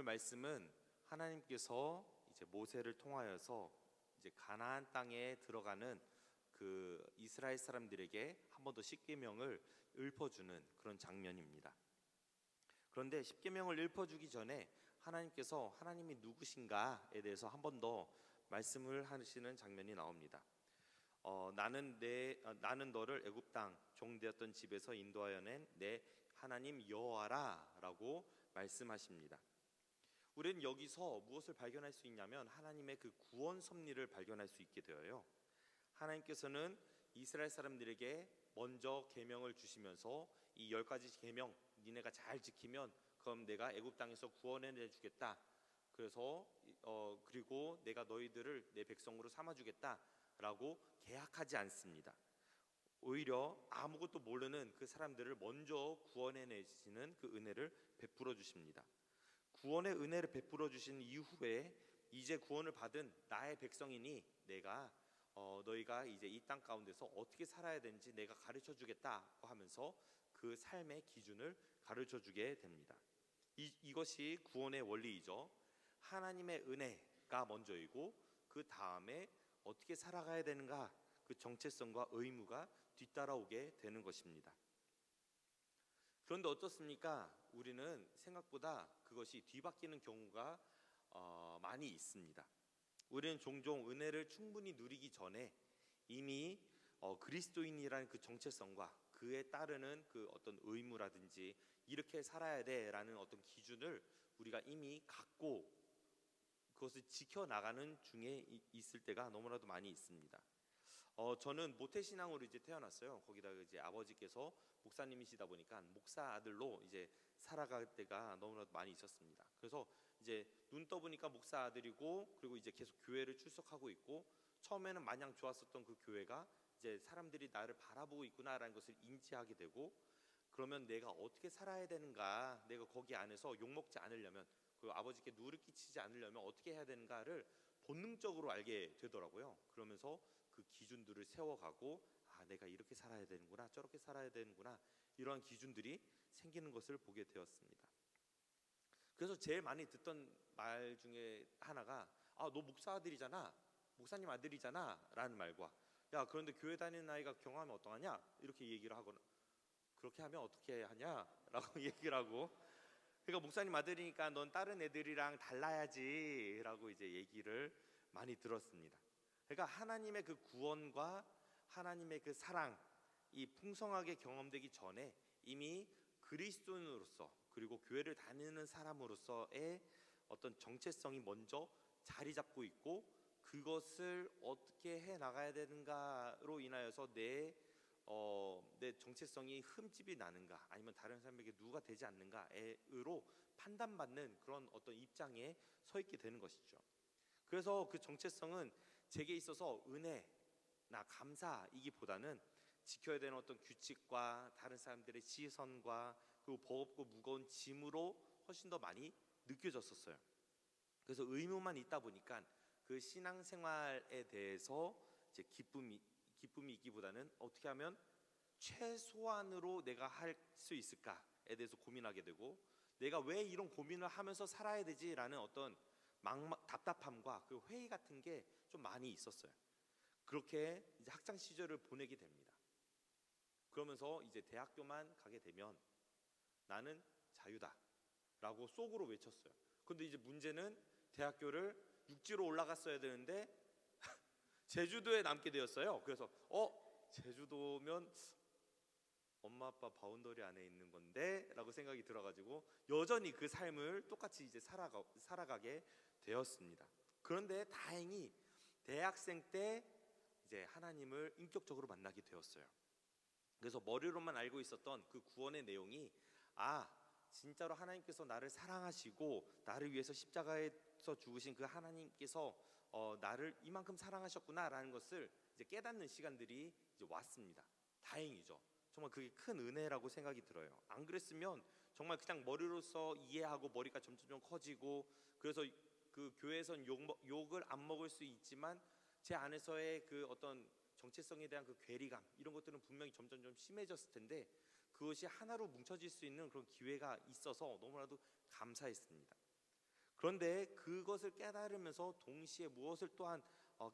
오늘 말씀은 하나님께서 이제 모세를 통하여서 이제 가나안 땅에 들어가는 그 이스라엘 사람들에게 한 번 더 십계명을 읊어주는 그런 장면입니다. 그런데 십계명을 읊어주기 전에 하나님께서 하나님이 누구신가에 대해서 한 번 더 말씀을 하시는 장면이 나옵니다. 나는 너를 애굽 땅 종되었던 집에서 인도하여 낸 내 하나님 여호와라라고 말씀하십니다. 우리는 여기서 무엇을 발견할 수 있냐면 하나님의 그 구원 섭리를 발견할 수 있게 되어요. 하나님께서는 이스라엘 사람들에게 먼저 계명을 주시면서 이 10가지 계명 니네가 잘 지키면 그럼 내가 애굽 땅에서 구원해 주겠다. 그래서 그리고 내가 너희들을 내 백성으로 삼아 주겠다라고 계약하지 않습니다. 오히려 아무것도 모르는 그 사람들을 먼저 구원해 내시는 그 은혜를 베풀어 주십니다. 구원의 은혜를 베풀어 주신 이후에 이제 구원을 받은 나의 백성이니 내가 너희가 이제 이 땅 가운데서 어떻게 살아야 되는지 내가 가르쳐 주겠다고 하면서 그 삶의 기준을 가르쳐 주게 됩니다. 이것이 구원의 원리이죠. 하나님의 은혜가 먼저이고 그 다음에 어떻게 살아가야 되는가, 그 정체성과 의무가 뒤따라오게 되는 것입니다. 그런데 어떻습니까? 우리는 생각보다 그것이 뒤바뀌는 경우가 많이 있습니다. 우리는 종종 은혜를 충분히 누리기 전에 이미 그리스도인이라는 그 정체성과 그에 따르는 그 어떤 의무라든지 이렇게 살아야 돼라는 어떤 기준을 우리가 이미 갖고 그것을 지켜나가는 중에 있을 때가 너무나도 많이 있습니다. 저는 모태신앙으로 이제 태어났어요. 거기다가 이제 아버지께서 목사님이시다 보니까 목사 아들로 이제 살아갈 때가 너무나도 많이 있었습니다. 그래서 이제 눈 떠보니까 목사 아들이고, 그리고 이제 계속 교회를 출석하고 있고, 처음에는 마냥 좋았었던 그 교회가 이제 사람들이 나를 바라보고 있구나라는 것을 인지하게 되고, 그러면 내가 어떻게 살아야 되는가, 내가 거기 안에서 욕먹지 않으려면, 그 아버지께 누를 끼치지 않으려면 어떻게 해야 되는가를 본능적으로 알게 되더라고요. 그러면서 그 기준들을 세워가고, 내가 이렇게 살아야 되는구나, 저렇게 살아야 되는구나, 이러한 기준들이 생기는 것을 보게 되었습니다. 그래서 제일 많이 듣던 말 중에 하나가 너 목사 아들이잖아, 목사님 아들이잖아 라는 말과, 야 그런데 교회 다니는 아이가 경험하면 어떠하냐 이렇게 얘기를 하거나, 그렇게 하면 어떻게 하냐 라고 얘기를 하고, 그러니까 목사님 아들이니까 넌 다른 애들이랑 달라야지 라고 이제 얘기를 많이 들었습니다. 그러니까 하나님의 그 구원과 하나님의 그 사랑, 이 풍성하게 경험되기 전에 이미 그리스도인으로서 그리고 교회를 다니는 사람으로서의 어떤 정체성이 먼저 자리 잡고 있고, 그것을 어떻게 해 나가야 되는가로 인하여서 내 정체성이 흠집이 나는가, 아니면 다른 사람에게 누가 되지 않는가로 판단받는 그런 어떤 입장에 서 있게 되는 것이죠. 그래서 그 정체성은 제게 있어서 은혜나 감사이기보다는 지켜야 되는 어떤 규칙과 다른 사람들의 시선과 그리고 버겁고 무거운 짐으로 훨씬 더 많이 느껴졌었어요. 그래서 의무만 있다 보니까 그 신앙생활에 대해서 이제 기쁨이 있기보다는 어떻게 하면 최소한으로 내가 할 수 있을까에 대해서 고민하게 되고, 내가 왜 이런 고민을 하면서 살아야 되지라는 어떤 답답함과 그 회의 같은 게 좀 많이 있었어요. 그렇게 이제 학창 시절을 보내게 됩니다. 그러면서 이제 대학교만 가게 되면 나는 자유다라고 속으로 외쳤어요. 근데 이제 문제는 대학교를 육지로 올라갔어야 되는데 제주도에 남게 되었어요. 그래서 제주도면 엄마 아빠 바운더리 안에 있는 건데 라고 생각이 들어가지고 여전히 그 삶을 똑같이 이제 살아가게 되었습니다. 그런데 다행히 대학생 때 이제 하나님을 인격적으로 만나게 되었어요. 그래서 머리로만 알고 있었던 그 구원의 내용이 진짜로 하나님께서 나를 사랑하시고 나를 위해서 십자가에서 죽으신 그 하나님께서 나를 이만큼 사랑하셨구나라는 것을 이제 깨닫는 시간들이 이제 왔습니다. 다행이죠. 정말 그게 큰 은혜라고 생각이 들어요. 안 그랬으면 정말 그냥 머리로서 이해하고 머리가 점점 커지고, 그래서 그 교회에선 욕을 안 먹을 수 있지만 제 안에서의 그 어떤 정체성에 대한 그 괴리감, 이런 것들은 분명히 점점 좀 심해졌을 텐데, 그것이 하나로 뭉쳐질 수 있는 그런 기회가 있어서 너무나도 감사했습니다. 그런데 그것을 깨달으면서 동시에 무엇을 또한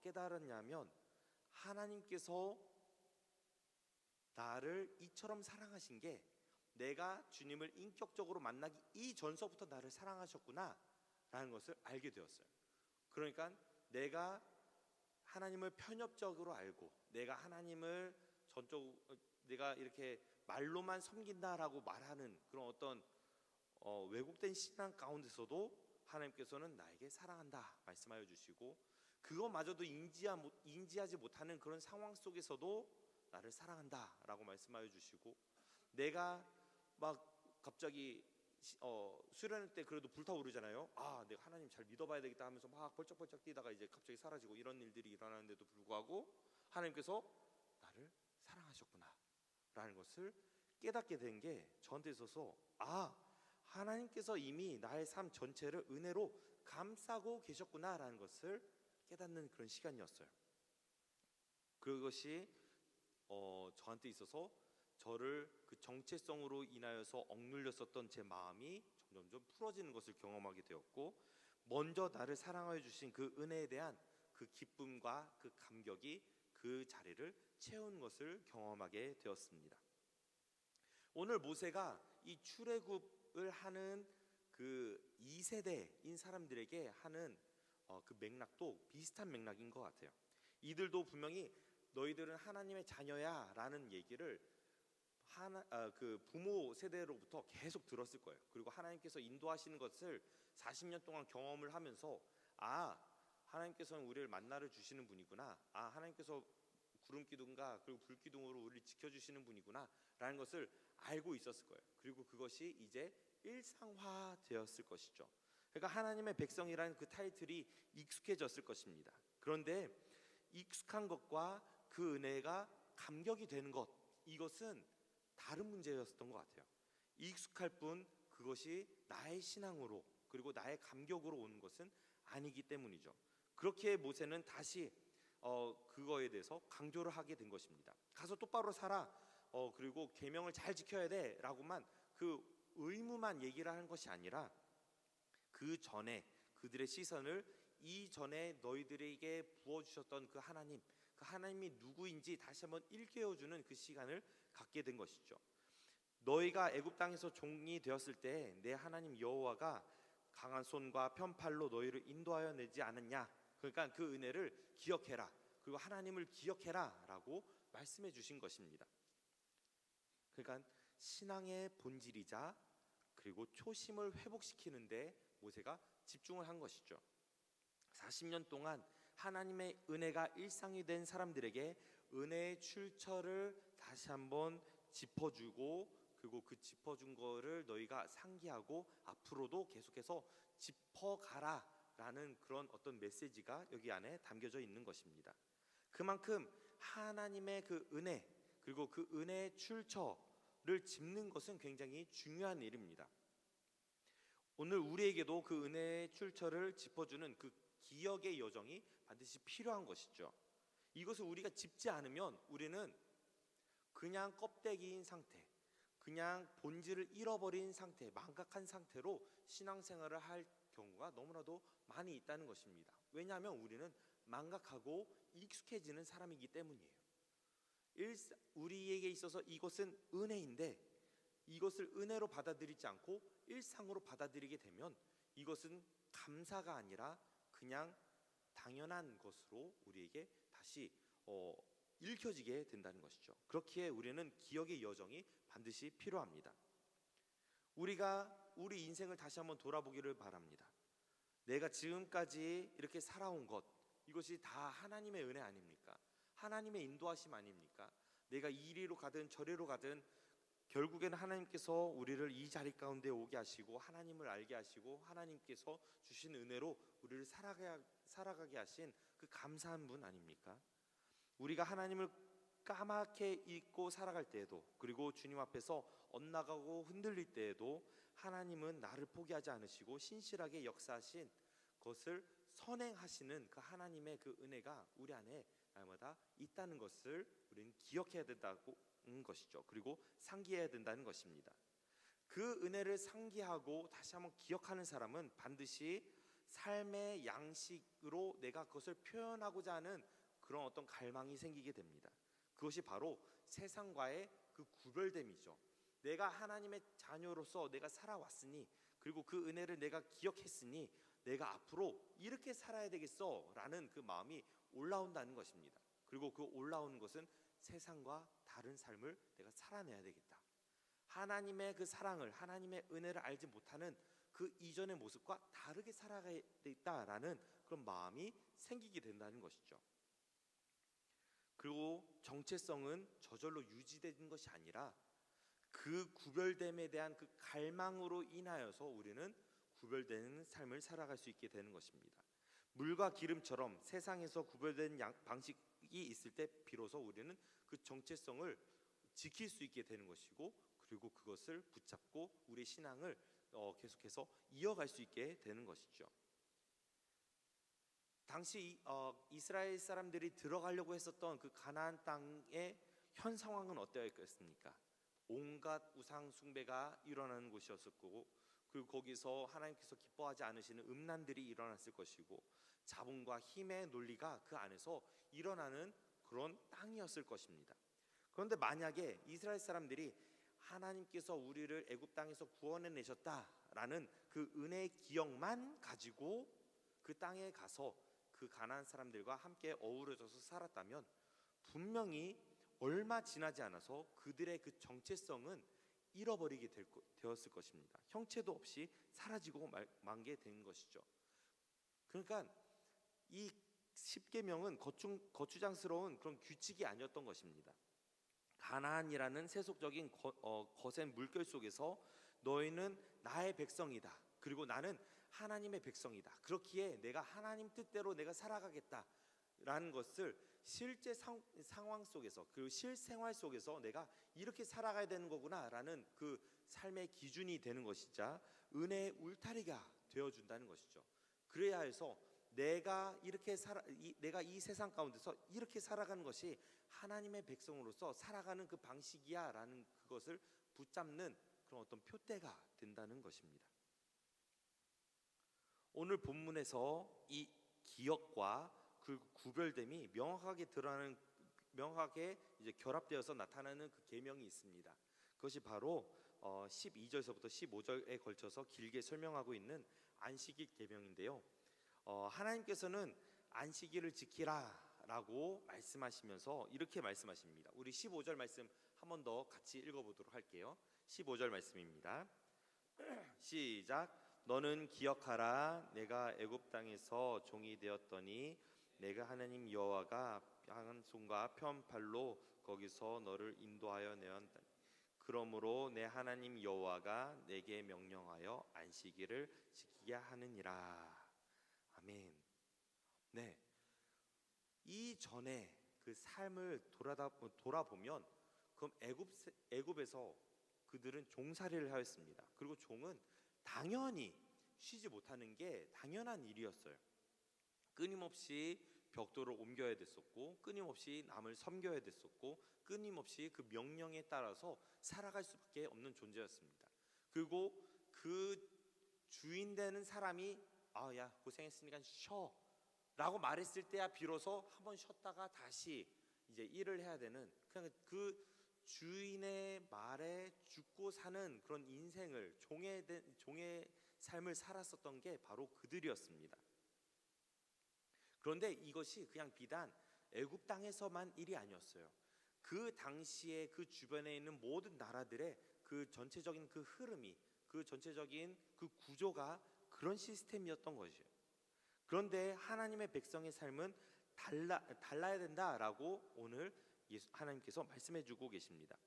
깨달았냐면, 하나님께서 나를 이처럼 사랑하신 게 내가 주님을 인격적으로 만나기 이전서부터 나를 사랑하셨구나 라는 것을 알게 되었어요. 그러니까 내가 하나님을 편협적으로 알고, 내가 하나님을 내가 이렇게 말로만 섬긴다라고 말하는 그런 어떤 왜곡된 신앙 가운데서도 하나님께서는 나에게 사랑한다 말씀하여 주시고, 그것마저도 인지하지 못하는 그런 상황 속에서도 나를 사랑한다라고 말씀하여 주시고, 내가 막 갑자기 수련회 때 그래도 불타오르잖아요. 내가 하나님 잘 믿어봐야 되겠다 하면서 막 벌쩍벌쩍 뛰다가 이제 갑자기 사라지고 이런 일들이 일어나는데도 불구하고 하나님께서 나를 사랑하셨구나 라는 것을 깨닫게 된 게 저한테 있어서, 하나님께서 이미 나의 삶 전체를 은혜로 감싸고 계셨구나 라는 것을 깨닫는 그런 시간이었어요. 그것이 저한테 있어서 저를 그 정체성으로 인하여서 억눌렸었던 제 마음이 점점 풀어지는 것을 경험하게 되었고, 먼저 나를 사랑하여 주신 그 은혜에 대한 그 기쁨과 그 감격이 그 자리를 채운 것을 경험하게 되었습니다. 오늘 모세가 이 출애굽을 하는 그 2세대인 사람들에게 하는 그 맥락도 비슷한 맥락인 것 같아요. 이들도 분명히 너희들은 하나님의 자녀야 라는 얘기를 그 부모 세대로부터 계속 들었을 거예요. 그리고 하나님께서 인도하시는 것을 40년 동안 경험을 하면서, 하나님께서는 우리를 만나를 주시는 분이구나, 하나님께서 구름 기둥과 그리고 불 기둥으로 우리를 지켜주시는 분이구나 라는 것을 알고 있었을 거예요. 그리고 그것이 이제 일상화되었을 것이죠. 그러니까 하나님의 백성이라는 그 타이틀이 익숙해졌을 것입니다. 그런데 익숙한 것과 그 은혜가 감격이 되는 것, 이것은 다른 문제였던 것 같아요. 익숙할 뿐 그것이 나의 신앙으로 그리고 나의 감격으로 오는 것은 아니기 때문이죠. 그렇게 모세는 다시 그거에 대해서 강조를 하게 된 것입니다. 가서 똑바로 살아, 그리고 계명을 잘 지켜야 돼 라고만 그 의무만 얘기를 하는 것이 아니라, 그 전에 그들의 시선을 이전에 너희들에게 부어주셨던 그 하나님이 누구인지 다시 한번 일깨워주는 그 시간을 갖게 된 것이죠. 너희가 애굽 땅에서 종이 되었을 때 내 하나님 여호와가 강한 손과 편팔로 너희를 인도하여 내지 않았냐. 그러니까 그 은혜를 기억해라, 그리고 하나님을 기억해라 라고 말씀해 주신 것입니다. 그러니까 신앙의 본질이자 그리고 초심을 회복시키는데 모세가 집중을 한 것이죠. 40년 동안 하나님의 은혜가 일상이 된 사람들에게 은혜의 출처를 다시 한번 짚어주고, 그리고 그 짚어준 거를 너희가 상기하고 앞으로도 계속해서 짚어가라 라는 그런 어떤 메시지가 여기 안에 담겨져 있는 것입니다. 그만큼 하나님의 그 은혜, 그리고 그 은혜의 출처를 짚는 것은 굉장히 중요한 일입니다. 오늘 우리에게도 그 은혜의 출처를 짚어주는 그 기억의 여정이 반드시 필요한 것이죠. 이것을 우리가 짚지 않으면 우리는 그냥 껍데기인 상태, 그냥 본질을 잃어버린 상태, 망각한 상태로 신앙생활을 할 경우가 너무나도 많이 있다는 것입니다. 왜냐하면 우리는 망각하고 익숙해지는 사람이기 때문이에요. 우리에게 있어서 이것은 은혜인데, 이것을 은혜로 받아들이지 않고 일상으로 받아들이게 되면 이것은 감사가 아니라 그냥 당연한 것으로 우리에게 다시 읽혀지게 된다는 것이죠. 그렇기에 우리는 기억의 여정이 반드시 필요합니다. 우리가 우리 인생을 다시 한번 돌아보기를 바랍니다. 내가 지금까지 이렇게 살아온 것, 이것이 다 하나님의 은혜 아닙니까? 하나님의 인도하심 아닙니까? 내가 이리로 가든 저리로 가든 결국에는 하나님께서 우리를 이 자리 가운데 오게 하시고 하나님을 알게 하시고 하나님께서 주신 은혜로 우리를 살아가게 하신 그 감사한 분 아닙니까? 우리가 하나님을 까맣게 잊고 살아갈 때에도, 그리고 주님 앞에서 엇나가고 흔들릴 때에도 하나님은 나를 포기하지 않으시고 신실하게 역사하신 것을 선행하시는 그 하나님의 그 은혜가 우리 안에 날마다 있다는 것을 우리는 기억해야 된다는 것이죠. 그리고 상기해야 된다는 것입니다. 그 은혜를 상기하고 다시 한번 기억하는 사람은 반드시 삶의 양식으로 내가 그것을 표현하고자 하는 그런 어떤 갈망이 생기게 됩니다. 그것이 바로 세상과의 그 구별됨이죠. 내가 하나님의 자녀로서 내가 살아왔으니, 그리고 그 은혜를 내가 기억했으니 내가 앞으로 이렇게 살아야 되겠어 라는 그 마음이 올라온다는 것입니다. 그리고 그 올라오는 것은 세상과 다른 삶을 내가 살아내야 되겠다, 하나님의 그 사랑을, 하나님의 은혜를 알지 못하는 그 이전의 모습과 다르게 살아가야겠다라는 그런 마음이 생기게 된다는 것이죠. 그리고 정체성은 저절로 유지되는 것이 아니라 그 구별됨에 대한 그 갈망으로 인하여서 우리는 구별되는 삶을 살아갈 수 있게 되는 것입니다. 물과 기름처럼 세상에서 구별된 방식이 있을 때 비로소 우리는 그 정체성을 지킬 수 있게 되는 것이고, 그리고 그것을 붙잡고 우리의 신앙을 계속해서 이어갈 수 있게 되는 것이죠. 당시 이스라엘 사람들이 들어가려고 했었던 그 가나안 땅의 현 상황은 어떠했겠습니까? 온갖 우상 숭배가 일어나는 곳이었었고, 그리고 거기서 하나님께서 기뻐하지 않으시는 음란들이 일어났을 것이고, 자본과 힘의 논리가 그 안에서 일어나는 그런 땅이었을 것입니다. 그런데 만약에 이스라엘 사람들이 하나님께서 우리를 애굽 땅에서 구원해 내셨다라는 그 은혜의 기억만 가지고 그 땅에 가서 그 가나안 사람들과 함께 어우러져서 살았다면 분명히 얼마 지나지 않아서 그들의 그 정체성은 잃어버리게 되었을 것입니다. 형체도 없이 사라지고 만게 된 것이죠. 그러니까 이 십계명은 거추장스러운 그런 규칙이 아니었던 것입니다. 가나안이라는 세속적인 거센 물결 속에서 너희는 나의 백성이다, 그리고 나는 하나님의 백성이다, 그렇기에 내가 하나님 뜻대로 내가 살아가겠다라는 것을 실제 상황 속에서, 그 실생활 속에서 내가 이렇게 살아가야 되는 거구나라는 그 삶의 기준이 되는 것이자 은혜의 울타리가 되어준다는 것이죠. 그래야 해서 내가 이 세상 가운데서 이렇게 살아가는 것이 하나님의 백성으로서 살아가는 그 방식이야라는 그것을 붙잡는 그런 어떤 표대가 된다는 것입니다. 오늘 본문에서 이 기억과 그 구별됨이 명확하게 이제 결합되어서 나타나는 그 계명이 있습니다. 그것이 바로 12절서부터 15절에 걸쳐서 길게 설명하고 있는 안식일 계명인데요. 하나님께서는 안식일을 지키라라고 말씀하시면서 이렇게 말씀하십니다. 우리 15절 말씀 한 번 더 같이 읽어보도록 할게요. 15절 말씀입니다. 시작. 너는 기억하라. 내가 애굽 땅에서 종이 되었더니 내가 하나님 여호와가 한 손과 편팔로 거기서 너를 인도하여 내었다. 그러므로 내 하나님 여호와가 내게 명령하여 안식일을 지키게 하느니라. 아멘. 네, 이전에 그 삶을 돌아보면 그럼 애굽에서 그들은 종살이를 하였습니다. 그리고 종은 당연히 쉬지 못하는 게 당연한 일이었어요. 끊임없이 벽돌을 옮겨야 됐었고, 끊임없이 남을 섬겨야 됐었고, 끊임없이 그 명령에 따라서 살아갈 수밖에 없는 존재였습니다. 그리고 그 주인 되는 사람이 야 고생했으니까 쉬어 라고 말했을 때야 비로소 한번 쉬었다가 다시 이제 일을 해야 되는, 그냥 그 주인의 말에 죽고 사는 그런 인생을, 종의 삶을 살았었던 게 바로 그들이었습니다. 그런데 이것이 그냥 비단 애굽 땅에서만 일이 아니었어요. 그 당시에 그 주변에 있는 모든 나라들의 그 전체적인 그 흐름이, 그 전체적인 그 구조가 그런 시스템이었던 것이에요. 그런데 하나님의 백성의 삶은 달라야 된다라고 오늘 하나님께서 말씀해주고 계십니다.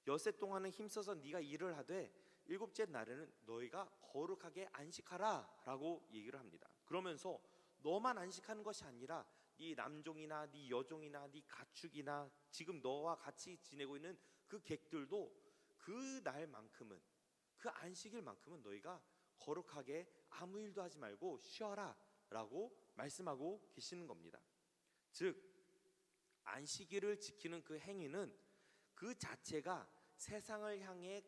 엿새 동안은 힘써서 네가 일을 하되 일곱째 날에는 너희가 거룩하게 안식하라라고 얘기를 합니다. 그러면서 너만 안식하는 것이 아니라 네 남종이나 네 여종이나 네 가축이나 지금 너와 같이 지내고 있는 그 객들도 그 날만큼은, 그 안식일만큼은 너희가 거룩하게 아무 일도 하지 말고 쉬어라 라고 말씀하고 계시는 겁니다. 즉 안식일을 지키는 그 행위는 그 자체가 세상을 향해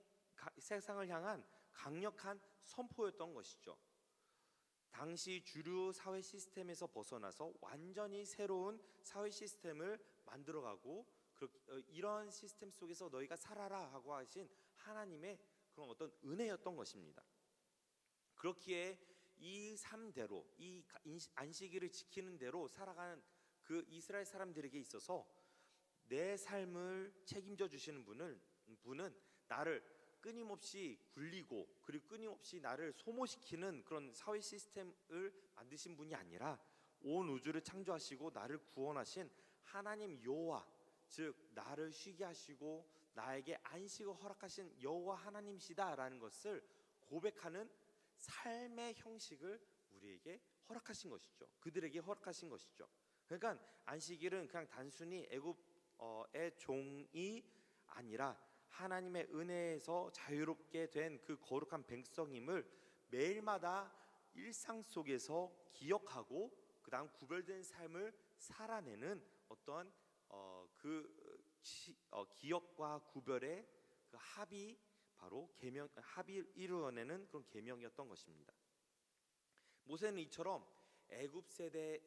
세상을 향한 강력한 선포였던 것이죠. 당시 주류 사회 시스템에서 벗어나서 완전히 새로운 사회 시스템을 만들어가고 이런 시스템 속에서 너희가 살아라 하고 하신 하나님의 그런 어떤 은혜였던 것입니다. 그렇기에 이 삶대로, 이 안식일을 지키는 대로 살아가는 그 이스라엘 사람들에게 있어서 내 삶을 책임져 주시는 분은 나를 끊임없이 굴리고 그리고 끊임없이 나를 소모시키는 그런 사회 시스템을 만드신 분이 아니라 온 우주를 창조하시고 나를 구원하신 하나님 여호와, 즉 나를 쉬게 하시고 나에게 안식을 허락하신 여호와 하나님이시다라는 것을 고백하는 삶의 형식을 우리에게 허락하신 것이죠. 그들에게 허락하신 것이죠. 그러니까 안식일은 그냥 단순히 애굽의 종이 아니라 하나님의 은혜에서 자유롭게 된 그 거룩한 백성임을 매일마다 일상 속에서 기억하고 그 다음 구별된 삶을 살아내는 어떠한 기억과 구별의 그 합이 바로 합이 이루어내는 그런 계명이었던 것입니다. 모세는 이처럼 애굽의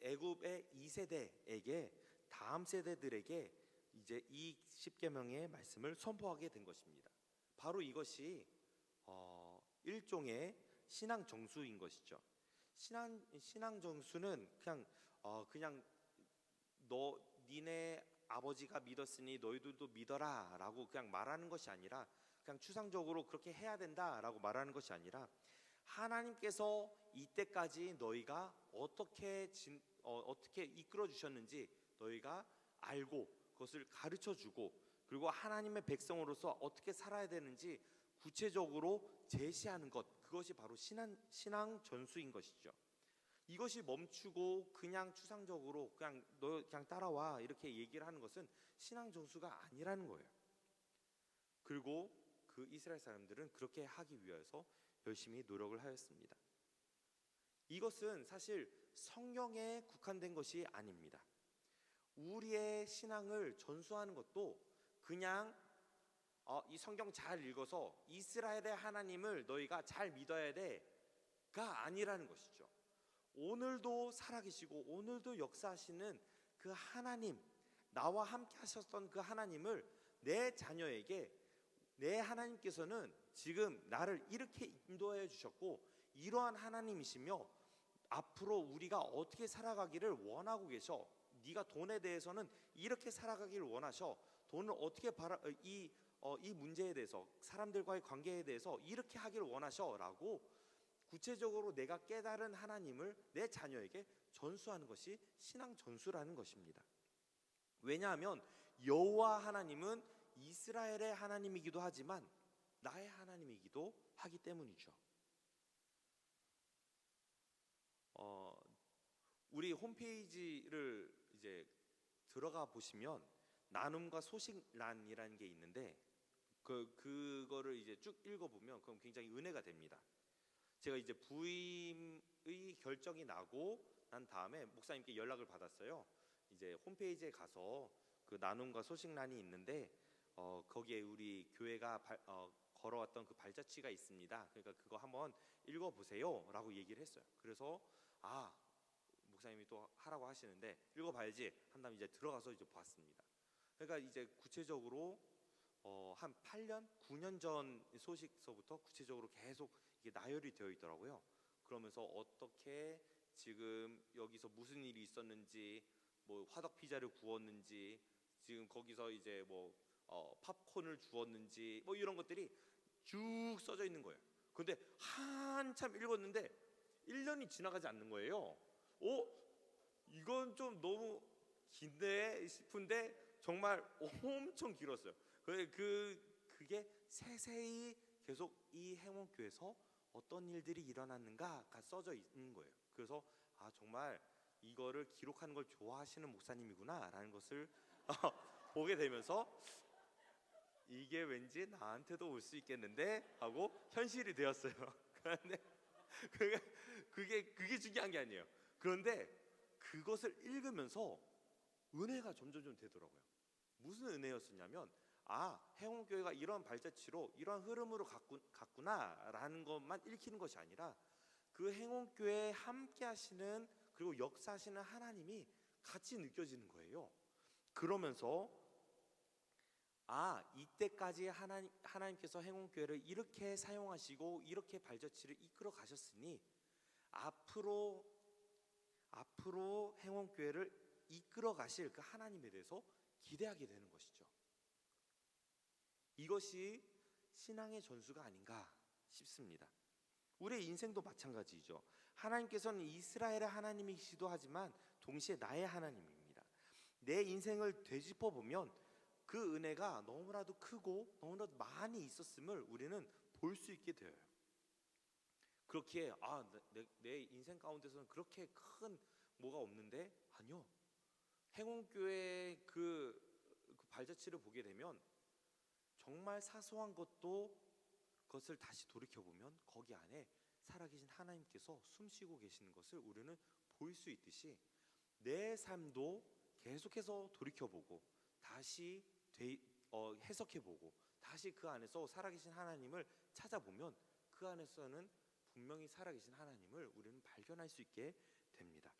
2세대에게 다음 세대들에게 이제 이 십계명의 말씀을 선포하게 된 것입니다. 바로 이것이 일종의 신앙 정수인 것이죠. 신앙 정수는 그냥 니네 아버지가 믿었으니 너희들도 믿어라라고 그냥 말하는 것이 아니라 그냥 추상적으로 그렇게 해야 된다라고 말하는 것이 아니라 하나님께서 이때까지 너희가 어떻게 이끌어 주셨는지 너희가 알고 그것을 가르쳐 주고 그리고 하나님의 백성으로서 어떻게 살아야 되는지 구체적으로 제시하는 것, 그것이 바로 신앙 전수인 것이죠. 이것이 멈추고 그냥 추상적으로 너 그냥 따라와 이렇게 얘기를 하는 것은 신앙 전수가 아니라는 거예요. 그리고 그 이스라엘 사람들은 그렇게 하기 위해서 열심히 노력을 하였습니다. 이것은 사실 성경에 국한된 것이 아닙니다. 우리의 신앙을 전수하는 것도 그냥 이 성경 잘 읽어서 이스라엘의 하나님을 너희가 잘 믿어야 돼가 아니라는 것이죠. 오늘도 살아계시고 오늘도 역사하시는 그 하나님, 나와 함께 하셨던 그 하나님을 내 자녀에게 내 하나님께서는 지금 나를 이렇게 인도하여 주셨고 이러한 하나님이시며 앞으로 우리가 어떻게 살아가기를 원하고 계셔. 네가 돈에 대해서는 이렇게 살아가기를 원하셔. 돈을 어떻게 이 문제에 대해서 사람들과의 관계에 대해서 이렇게 하기를 원하셔라고 구체적으로 내가 깨달은 하나님을 내 자녀에게 전수하는 것이 신앙 전수라는 것입니다. 왜냐하면 여호와 하나님은 이스라엘의 하나님이기도 하지만 나의 하나님이기도 하기 때문이죠. 우리 홈페이지를 이제 들어가 보시면 나눔과 소식란이라는 게 있는데 그거를 이제 쭉 읽어보면 그럼 굉장히 은혜가 됩니다. 제가 이제 부임의 결정이 나고 난 다음에 목사님께 연락을 받았어요. 이제 홈페이지에 가서 그 나눔과 소식란이 있는데 거기에 우리 교회가 걸어왔던 그 발자취가 있습니다. 그러니까 그거 한번 읽어보세요라고 얘기를 했어요. 그래서 목사님이 또 하라고 하시는데 읽어봐야지 한 다음에 이제 들어가서 이제 봤습니다. 그러니까 이제 구체적으로 한 8년, 9년 전 소식서부터 구체적으로 계속 이게 나열이 되어 있더라고요. 그러면서 어떻게 지금 여기서 무슨 일이 있었는지, 뭐 화덕 피자를 구웠는지, 지금 거기서 이제 뭐 팝콘을 주었는지, 뭐 이런 것들이 쭉 써져 있는 거예요. 그런데 한참 읽었는데 1년이 지나가지 않는 거예요. 이건 좀 너무 긴데 싶은데 정말 엄청 길었어요. 그게 세세히 계속 이 행원교회에서 어떤 일들이 일어났는가가 써져 있는 거예요. 그래서 정말 이거를 기록하는 걸 좋아하시는 목사님이구나라는 것을 보게 되면서 이게 왠지 나한테도 올 수 있겠는데 하고 현실이 되었어요. 그런데 그게 중요한 게 아니에요. 그런데 그것을 읽으면서 은혜가 점점 되더라고요. 무슨 은혜였었냐면 해운교회가 이런 발자취로 이런 흐름으로 갔구나라는 것만 읽히는 것이 아니라 그 행운교회에 함께 하시는 그리고 역사하시는 하나님이 같이 느껴지는 거예요. 그러면서 이때까지 하나님께서 행운교회를 이렇게 사용하시고 이렇게 발자취를 이끌어 가셨으니 앞으로 행운교회를 이끌어 가실 그 하나님에 대해서 기대하게 되는 것이죠. 이것이 신앙의 전수가 아닌가 싶습니다. 우리의 인생도 마찬가지죠. 하나님께서는 이스라엘의 하나님이시기도 하지만 동시에 나의 하나님입니다. 내 인생을 되짚어 보면 그 은혜가 너무나도 크고 너무나도 많이 있었음을 우리는 볼 수 있게 되어요. 그렇기에 내 인생 가운데서는 그렇게 큰 뭐가 없는데, 아니요. 행운교회의 그 발자취를 보게 되면 정말 사소한 그것을 다시 돌이켜보면 거기 안에 살아계신 하나님께서 숨쉬고 계시는 것을 우리는 볼 수 있듯이 내 삶도 계속해서 돌이켜보고 다시 해석해보고 다시 그 안에서 살아계신 하나님을 찾아보면 그 안에서는 분명히 살아계신 하나님을 우리는 발견할 수 있게 됩니다.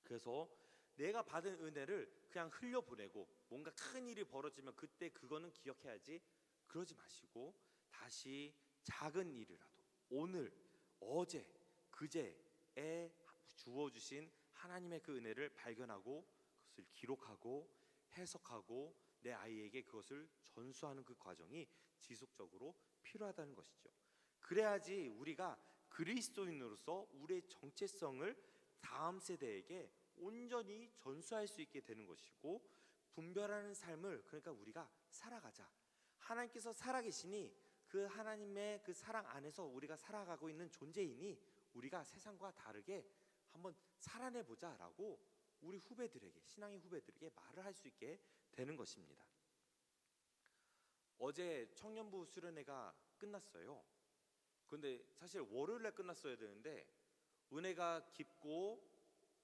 그래서 내가 받은 은혜를 그냥 흘려보내고 뭔가 큰 일이 벌어지면 그때 그거는 기억해야지 그러지 마시고 다시 작은 일이라도 오늘, 어제, 그제에 주어주신 하나님의 그 은혜를 발견하고 그것을 기록하고 해석하고 내 아이에게 그것을 전수하는 그 과정이 지속적으로 필요하다는 것이죠. 그래야지 우리가 그리스도인으로서 우리의 정체성을 다음 세대에게 온전히 전수할 수 있게 되는 것이고, 분별하는 삶을 그러니까 우리가 살아가자. 하나님께서 살아계시니 그 하나님의 그 사랑 안에서 우리가 살아가고 있는 존재이니 우리가 세상과 다르게 한번 살아내보자라고 우리 후배들에게, 신앙의 후배들에게 말을 할 수 있게 되는 것입니다. 어제 청년부 수련회가 끝났어요. 근데 사실 월요일에 끝났어야 되는데 은혜가 깊고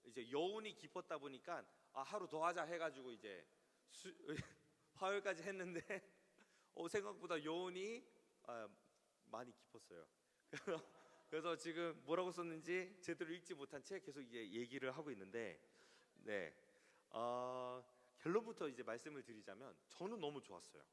이제 여운이 깊었다 보니까 하루 더 하자 해가지고 이제 화요일까지 했는데 생각보다 여운이 많이 깊었어요. 그래서 지금 뭐라고 썼는지 제대로 읽지 못한 채 계속 이제 얘기를 하고 있는데, 결론부터 이제 말씀을 드리자면 저는 너무 좋았어요.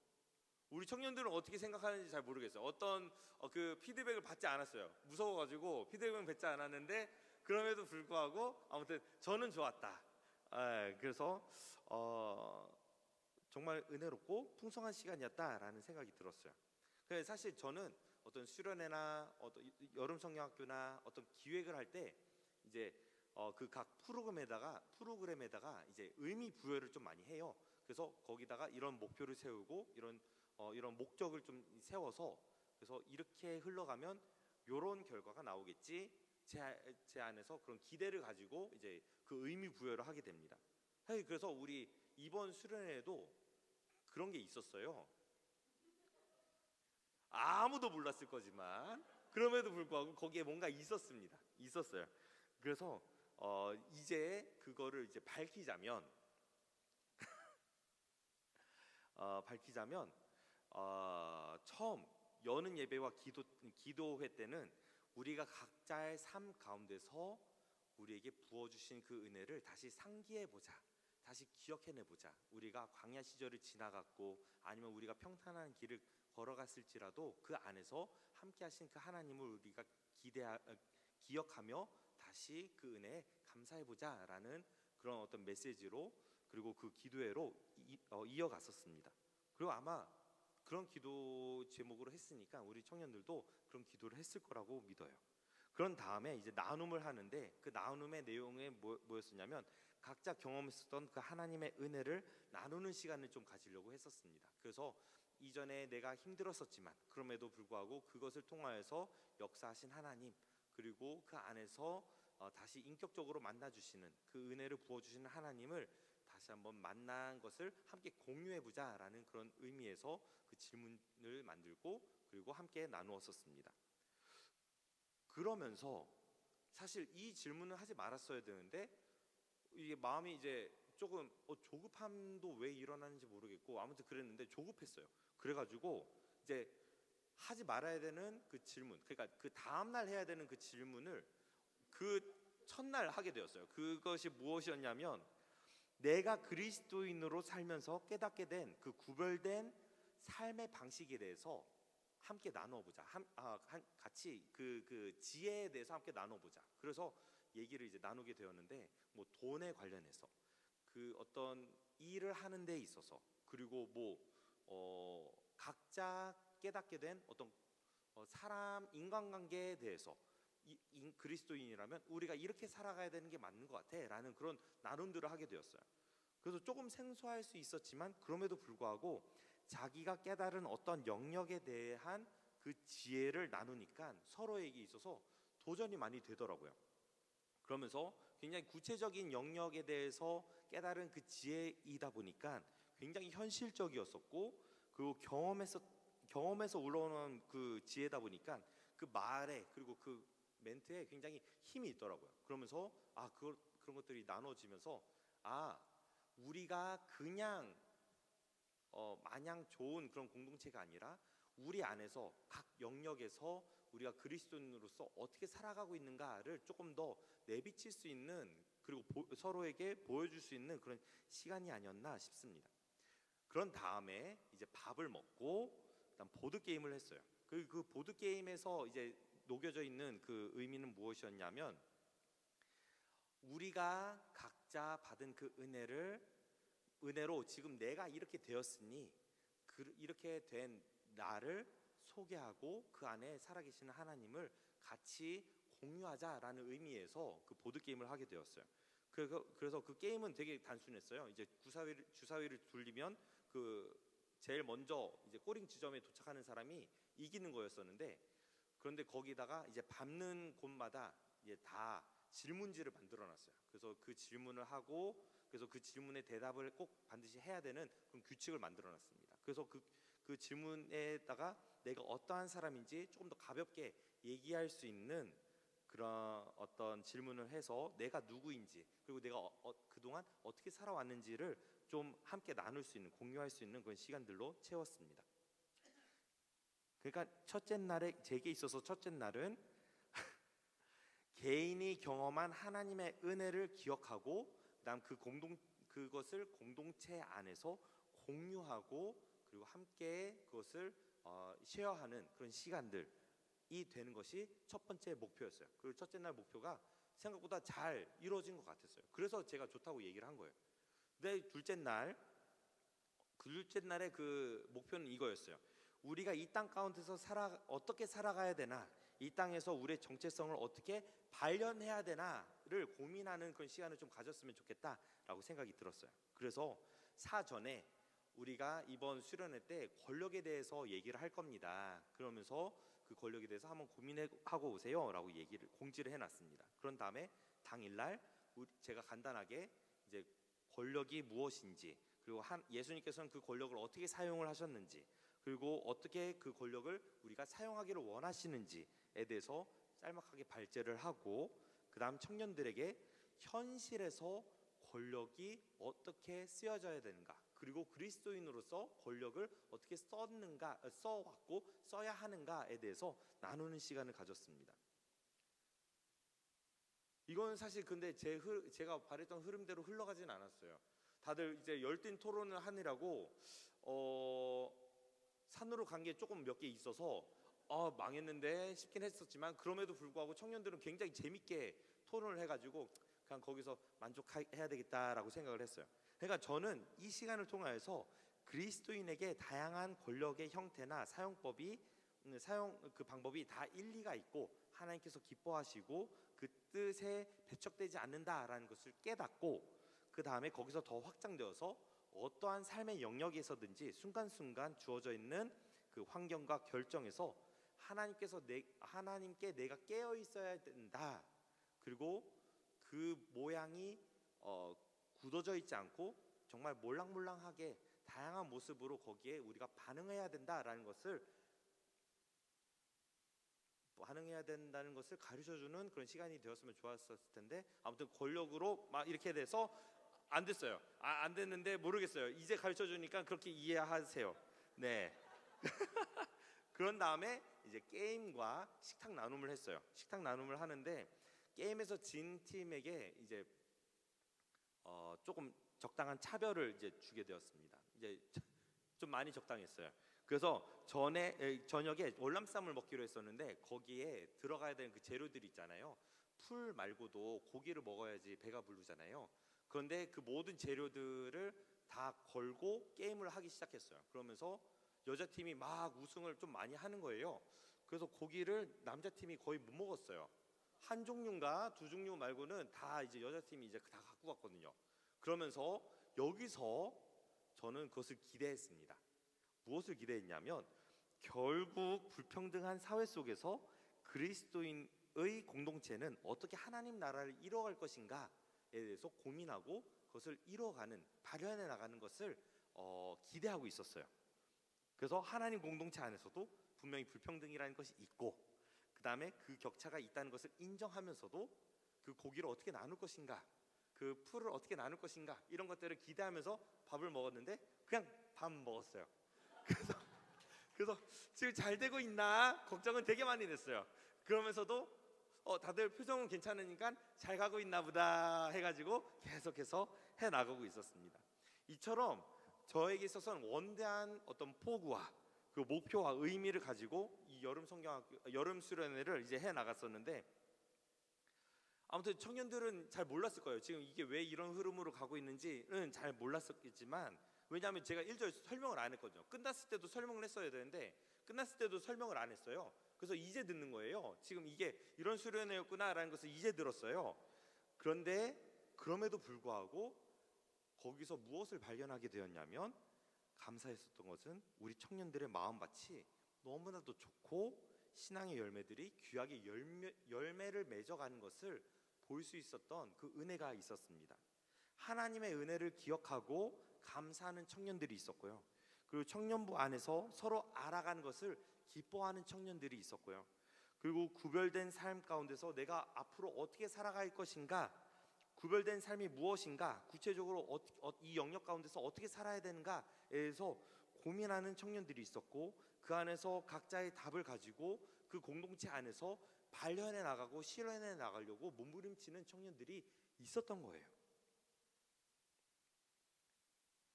우리 청년들은 어떻게 생각하는지 잘 모르겠어요. 어떤 그 피드백을 받지 않았어요. 무서워가지고 피드백을 받지 않았는데 그럼에도 불구하고 아무튼 저는 좋았다. 그래서 정말 은혜롭고 풍성한 시간이었다라는 생각이 들었어요. 그래서 사실 저는 어떤 수련회나 어떤 여름 성경학교나 어떤 기획을 할 때 이제 그 각 프로그램에다가 이제 의미 부여를 좀 많이 해요. 그래서 거기다가 이런 목표를 세우고 이런 목적을 좀 세워서 그래서 이렇게 흘러가면 이런 결과가 나오겠지. 제 안에서 그런 기대를 가지고 이제 그 의미 부여를 하게 됩니다. 그래서 우리 이번 수련회에도 그런 게 있었어요. 아무도 몰랐을 거지만 그럼에도 불구하고 거기에 뭔가 있었어요. 그래서 이제 그거를 이제 밝히자면 처음 여는 예배와 기도회 때는 우리가 각자의 삶 가운데서 우리에게 부어주신 그 은혜를 다시 상기해보자, 다시 기억해내보자. 우리가 광야 시절을 지나갔고 아니면 우리가 평탄한 길을 걸어갔을지라도 그 안에서 함께하신 그 하나님을 우리가 기억하며 다시 그 은혜에 감사해보자라는 그런 어떤 메시지로 그리고 그 기도회로 이어갔었습니다. 그리고 아마 그런 기도 제목으로 했으니까 우리 청년들도 그런 기도를 했을 거라고 믿어요. 그런 다음에 이제 나눔을 하는데 그 나눔의 내용이 뭐였었냐면 각자 경험했었던 그 하나님의 은혜를 나누는 시간을 좀 가지려고 했었습니다. 그래서 이전에 내가 힘들었었지만 그럼에도 불구하고 그것을 통하여서 역사하신 하나님, 그리고 그 안에서 다시 인격적으로 만나주시는 그 은혜를 부어주시는 하나님을 다시 한번 만난 것을 함께 공유해보자라는 그런 의미에서 그 질문을 만들고 그리고 함께 나누었었습니다. 그러면서 사실 이 질문을 하지 말았어야 되는데 이게 마음이 이제 조금 조급함도 왜 일어나는지 모르겠고 아무튼 그랬는데 조급했어요. 그래가지고 이제 하지 말아야 되는 그 질문, 그러니까 그 다음날 해야 되는 그 질문을 그 첫날 하게 되었어요. 그것이 무엇이었냐면 내가 그리스도인으로 살면서 깨닫게 된 그 구별된 삶의 방식에 대해서 함께 나눠보자. 같이 그 지혜에 대해서 함께 나눠보자. 그래서 얘기를 이제 나누게 되었는데 뭐 돈에 관련해서 그 어떤 일을 하는 데 있어서 그리고 각자 깨닫게 된 어떤 사람 인간관계에 대해서 그리스도인이라면 우리가 이렇게 살아가야 되는 게 맞는 것 같아라는 그런 나눔들을 하게 되었어요. 그래서 조금 생소할 수 있었지만 그럼에도 불구하고 자기가 깨달은 어떤 영역에 대한 그 지혜를 나누니까 서로에게 있어서 도전이 많이 되더라고요. 그러면서 굉장히 구체적인 영역에 대해서 깨달은 그 지혜이다 보니까 굉장히 현실적이었었고 그리고 경험에서 올라오는 그 지혜다 보니까 그 말에 그리고 그 멘트에 굉장히 힘이 있더라고요. 그러면서 그런 것들이 나눠지면서 우리가 그냥 마냥 좋은 그런 공동체가 아니라 우리 안에서 각 영역에서 우리가 그리스도인으로서 어떻게 살아가고 있는가를 조금 더 내비칠 수 있는 그리고 서로에게 보여줄 수 있는 그런 시간이 아니었나 싶습니다. 그런 다음에 이제 밥을 먹고 그다음 보드 게임을 했어요. 그 보드 게임에서 이제 녹여져 있는 그 의미는 무엇이었냐면 우리가 각자 받은 그 은혜로 지금 내가 이렇게 되었으니 이렇게 된 나를 소개하고 그 안에 살아계시는 하나님을 같이 공유하자라는 의미에서 그 보드 게임을 하게 되었어요. 그래서 그 게임은 되게 단순했어요. 이제 주사위를 돌리면 그 제일 먼저 이제 꼬링 지점에 도착하는 사람이 이기는 거였었는데 그런데 거기다가 이제 밟는 곳마다 이제 다 질문지를 만들어놨어요. 그래서 그 질문을 하고 그래서 그 질문에 대답을 꼭 반드시 해야 되는 그런 규칙을 만들어놨습니다. 그래서 그 질문에다가 내가 어떠한 사람인지 조금 더 가볍게 얘기할 수 있는 그런 어떤 질문을 해서 내가 누구인지 그리고 내가 그동안 어떻게 살아왔는지를 좀 함께 나눌 수 있는 공유할 수 있는 그런 시간들로 채웠습니다. 그러니까 제게 있어서 첫째 날은 개인이 경험한 하나님의 은혜를 기억하고 그다음 그것을 공동체 안에서 공유하고 그리고 함께 그것을 쉐어하는 그런 시간들이 되는 것이 첫 번째 목표였어요. 그리고 첫째 날 목표가 생각보다 잘 이루어진 것 같았어요. 그래서 제가 좋다고 얘기를 한 거예요. 근데 둘째 날의 그 목표는 이거였어요. 우리가 이 땅 가운데서 어떻게 살아가야 되나, 이 땅에서 우리의 정체성을 어떻게 발견해야 되나를 고민하는 그런 시간을 좀 가졌으면 좋겠다라고 생각이 들었어요. 그래서 사전에 우리가 이번 수련회 때 권력에 대해서 얘기를 할 겁니다. 그러면서 그 권력에 대해서 한번 고민하고 오세요라고 공지를 해놨습니다. 그런 다음에 당일날 제가 간단하게 이제 권력이 무엇인지 그리고 예수님께서는 그 권력을 어떻게 사용을 하셨는지 그리고 어떻게 그 권력을 우리가 사용하기를 원하시는지에 대해서 짤막하게 발제를 하고 그 다음 청년들에게 현실에서 권력이 어떻게 쓰여져야 되는가 그리고 그리스도인으로서 권력을 어떻게 써왔고 써야 하는가에 대해서 나누는 시간을 가졌습니다. 이건 사실 근데 제가 바랬던 흐름대로 흘러가진 않았어요. 다들 이제 열띤 토론을 하느라고 산으로 간 게 조금 몇 개 있어서 망했는데 싶긴 했었지만 그럼에도 불구하고 청년들은 굉장히 재밌게 토론을 해가지고 그냥 거기서 만족해야 되겠다라고 생각을 했어요. 그러니까 저는 이 시간을 통하여서 그리스도인에게 다양한 권력의 형태나 그 방법이 다 일리가 있고 하나님께서 기뻐하시고 그 뜻에 배척되지 않는다라는 것을 깨닫고 그 다음에 거기서 더 확장되어서 어떠한 삶의 영역에서든지 순간순간 주어져 있는 그 환경과 결정에서 하나님께 내가 깨어 있어야 된다. 그리고 그 모양이 굳어져 있지 않고 정말 몰랑몰랑하게 다양한 모습으로 거기에 우리가 반응해야 된다는 것을 가르쳐주는 그런 시간이 되었으면 좋았을 텐데 아무튼 권력으로 막 이렇게 돼서 안 됐어요. 안 됐는데 모르겠어요. 이제 가르쳐 주니까 그렇게 이해하세요. 네. 그런 다음에 이제 게임과 식탁 나눔을 했어요. 식탁 나눔을 하는데 게임에서 진 팀에게 이제 조금 적당한 차별을 이제 주게 되었습니다. 이제 좀 많이 적당했어요. 그래서 저녁에 월남쌈을 먹기로 했었는데 거기에 들어가야 되는 그 재료들이 있잖아요. 풀 말고도 고기를 먹어야지 배가 부르잖아요. 그런데 그 모든 재료들을 다 걸고 게임을 하기 시작했어요. 그러면서 여자팀이 막 우승을 좀 많이 하는 거예요. 그래서 고기를 남자팀이 거의 못 먹었어요. 한 종류인가 두 종류 말고는 다 이제 여자팀이 이제 다 갖고 갔거든요. 그러면서 여기서 저는 그것을 기대했습니다. 무엇을 기대했냐면 결국 불평등한 사회 속에서 그리스도인의 공동체는 어떻게 하나님 나라를 이뤄갈 것인가에 대해서 고민하고 그것을 이뤄가는, 발현해 나가는 것을 기대하고 있었어요. 그래서 하나님 공동체 안에서도 분명히 불평등이라는 것이 있고, 그 다음에 그 격차가 있다는 것을 인정하면서도 그 고기를 어떻게 나눌 것인가, 그 풀을 어떻게 나눌 것인가, 이런 것들을 기대하면서 밥을 먹었는데 그냥 밥 먹었어요. 그래서 지금 잘 되고 있나 걱정은 되게 많이 됐어요. 그러면서도 다들 표정은 괜찮으니까 잘 가고 있나 보다 해가지고 계속해서 해나가고 있었습니다. 이처럼 저에게 있어서는 원대한 어떤 포부와 그 목표와 의미를 가지고 이 여름 수련회를 이제 해나갔었는데, 아무튼 청년들은 잘 몰랐을 거예요. 지금 이게 왜 이런 흐름으로 가고 있는지는 잘 몰랐었겠지만, 왜냐하면 제가 1절 설명을 안 했거든요. 끝났을 때도 설명을 했어야 되는데 끝났을 때도 설명을 안 했어요. 그래서 이제 듣는 거예요. 지금 이게 이런 수련회였구나라는 것을 이제 들었어요. 그런데 그럼에도 불구하고 거기서 무엇을 발견하게 되었냐면, 감사했었던 것은 우리 청년들의 마음밭이 너무나도 좋고 신앙의 열매들이 귀하게 열매를 맺어가는 것을 볼 수 있었던 그 은혜가 있었습니다. 하나님의 은혜를 기억하고 감사하는 청년들이 있었고요. 그리고 청년부 안에서 서로 알아가는 것을 기뻐하는 청년들이 있었고요. 그리고 구별된 삶 가운데서 내가 앞으로 어떻게 살아갈 것인가, 구별된 삶이 무엇인가, 구체적으로 이 영역 가운데서 어떻게 살아야 되는가에 대해서 고민하는 청년들이 있었고, 그 안에서 각자의 답을 가지고 그 공동체 안에서 발현해 나가고 실현해 나가려고 몸부림치는 청년들이 있었던 거예요.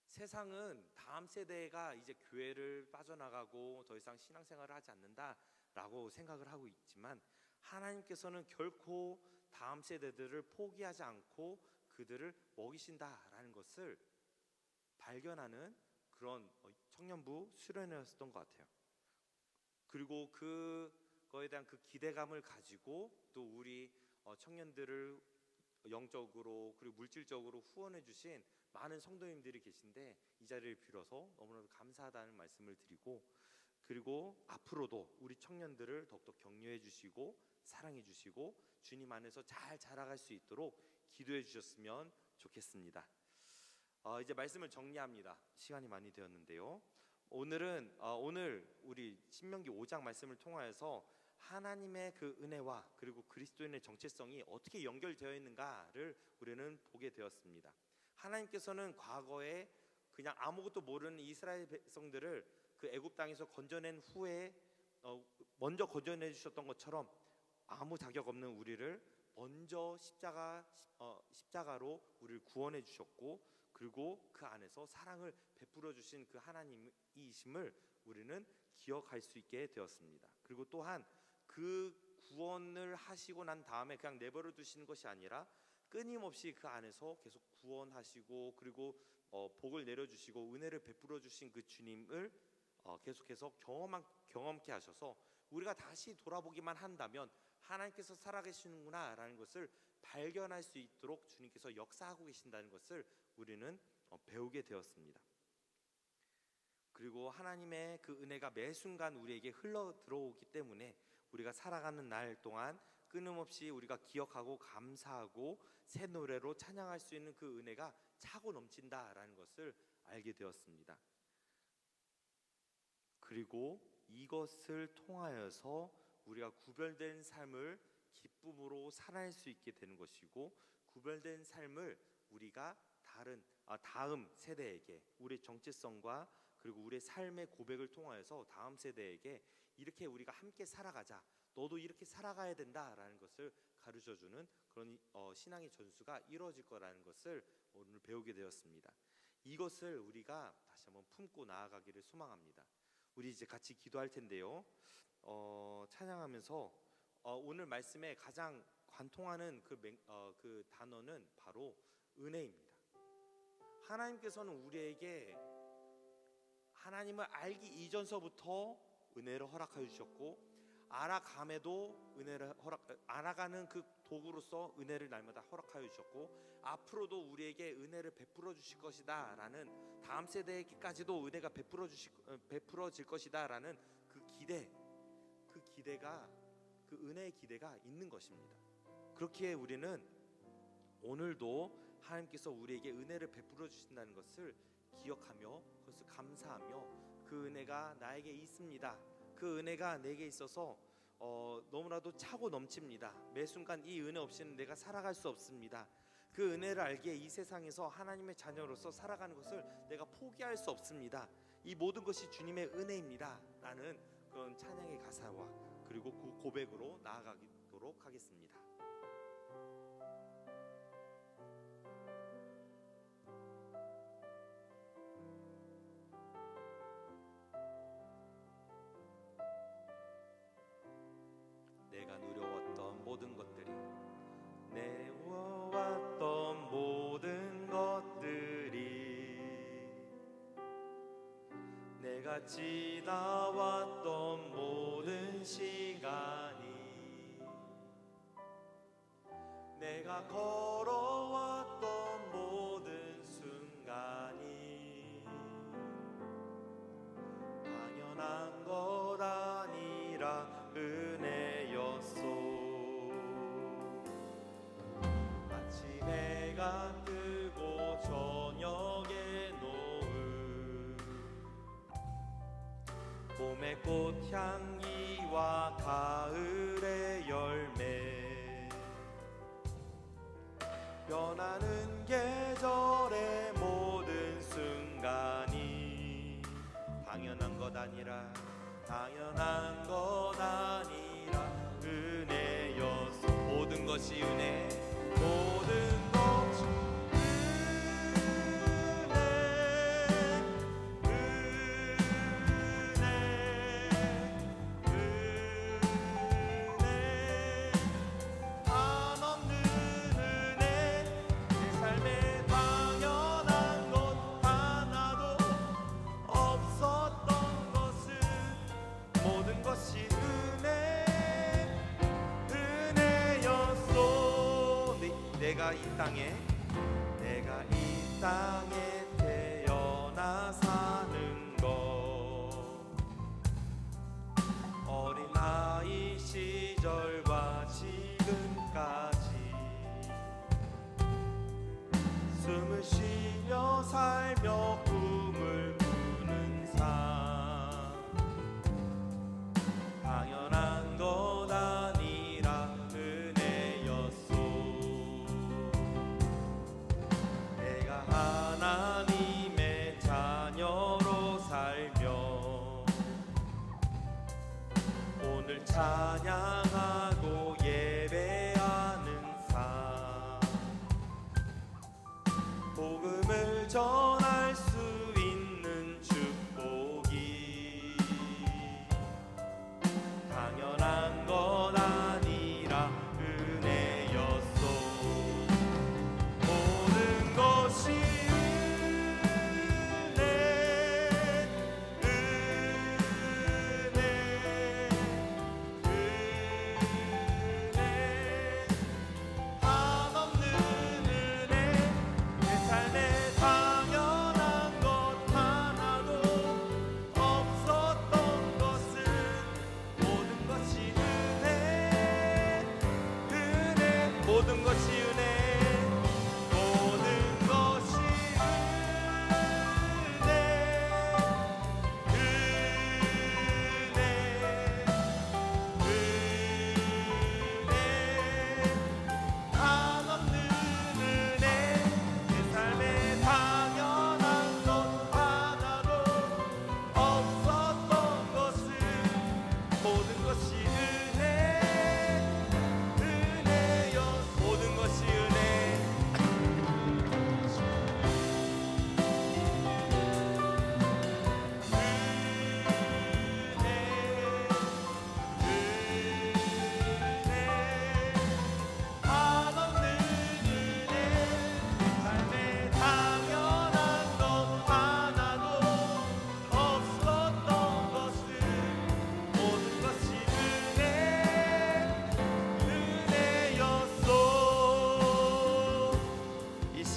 세상은 다음 세대가 이제 교회를 빠져나가고 더 이상 신앙생활을 하지 않는다라고 생각을 하고 있지만, 하나님께서는 결코 다음 세대들을 포기하지 않고 그들을 먹이신다라는 것을 발견하는 그런 청년부 수련회였던 것 같아요. 그리고 그거에 대한 그 기대감을 가지고 또 우리 청년들을 영적으로 그리고 물질적으로 후원해 주신 많은 성도님들이 계신데, 이 자리를 빌어서 너무나도 감사하다는 말씀을 드리고, 그리고 앞으로도 우리 청년들을 더욱더 격려해 주시고 사랑해 주시고 주님 안에서 잘 자라갈 수 있도록 기도해 주셨으면 좋겠습니다. 이제 말씀을 정리합니다. 시간이 많이 되었는데요. 오늘 우리 신명기 5장 말씀을 통하여서 하나님의 그 은혜와 그리고 그리스도인의 정체성이 어떻게 연결되어 있는가를 우리는 보게 되었습니다. 하나님께서는 과거에 그냥 아무것도 모르는 이스라엘 백성들을 그 애굽 땅에서 건져낸 후에 먼저 건져내 주셨던 것처럼 아무 자격 없는 우리를 먼저 십자가로 우리를 구원해 주셨고, 그리고 그 안에서 사랑을 베풀어 주신 그 하나님이심을 우리는 기억할 수 있게 되었습니다. 그리고 또한 그 구원을 하시고 난 다음에 그냥 내버려 두시는 것이 아니라 끊임없이 그 안에서 계속 구원하시고, 그리고 복을 내려주시고 은혜를 베풀어 주신 그 주님을 계속해서 경험케 하셔서 우리가 다시 돌아보기만 한다면 하나님께서 살아계시는구나 라는 것을 발견할 수 있도록 주님께서 역사하고 계신다는 것을 우리는 배우게 되었습니다. 그리고 하나님의 그 은혜가 매 순간 우리에게 흘러 들어오기 때문에 우리가 살아가는 날 동안 끊임없이 우리가 기억하고 감사하고 새 노래로 찬양할 수 있는 그 은혜가 차고 넘친다라는 것을 알게 되었습니다. 그리고 이것을 통하여서 우리가 구별된 삶을 기쁨으로 살아낼 수 있게 되는 것이고, 구별된 삶을 우리가 다음 세대에게 우리의 정체성과 그리고 우리의 삶의 고백을 통하여서 다음 세대에게 이렇게 우리가 함께 살아가자, 너도 이렇게 살아가야 된다라는 것을 가르쳐주는 그런 신앙의 전수가 이루어질 거라는 것을 오늘 배우게 되었습니다. 이것을 우리가 다시 한번 품고 나아가기를 소망합니다. 우리 이제 같이 기도할 텐데요. 찬양하면서 오늘 말씀에 가장 관통하는 그 단어는 바로 은혜입니다. 하나님께서는 우리에게 하나님을 알기 이전서부터 은혜를 허락하여 주셨고, 알아감에도 알아가는 그 도구로서 은혜를 날마다 허락하여 주셨고, 앞으로도 우리에게 은혜를 베풀어 주실 것이다 라는, 다음 세대에게까지도 은혜가 베풀어질 것이다 라는 그 은혜의 기대가 있는 것입니다. 그렇기에 우리는 오늘도 하나님께서 우리에게 은혜를 베풀어 주신다는 것을 기억하며 그것을 감사하며, 그 은혜가 나에게 있습니다, 그 은혜가 내게 있어서 너무나도 차고 넘칩니다, 매 순간 이 은혜 없이는 내가 살아갈 수 없습니다, 그 은혜를 알기에 이 세상에서 하나님의 자녀로서 살아가는 것을 내가 포기할 수 없습니다, 이 모든 것이 주님의 은혜입니다 라는 그런 찬양의 가사와 그리고 그 고백으로 나아가도록 하겠습니다. 내가 누려왔던 모든 것들이, 내워왔던 모든 것들이, 내가 지나왔던 모든 시간이, 내가 걸어왔던 모든 순간이 당연한 것 아니라 은혜였소. 아침에 해가 뜨고 저녁에 노을, 봄의 꽃향기와 가을의 열매, 변하는 계절의 모든 순간이 당연한 것 아니라 은혜였소. 모든 것이 은혜, 모든 것이 은혜, 한없는 은혜, 내 삶에 당연한 것 하나도 없었던 것은 모든 것이 은혜였소. 내가 이 땅에 태어나 사는 것, 어린아이 시절과 지금까지 숨을 쉬며 살며 꿈을 꾸는 삶, 당연한 것 아니라 은혜였소. 내가 하나님의 자녀로 살며 오늘 찬양하고 예배하는 삶, 복음을 전할 수 있는 축복이 당연한 것 아니라 은혜였소. 모든 것이 한없는 은혜, 내 삶에 당연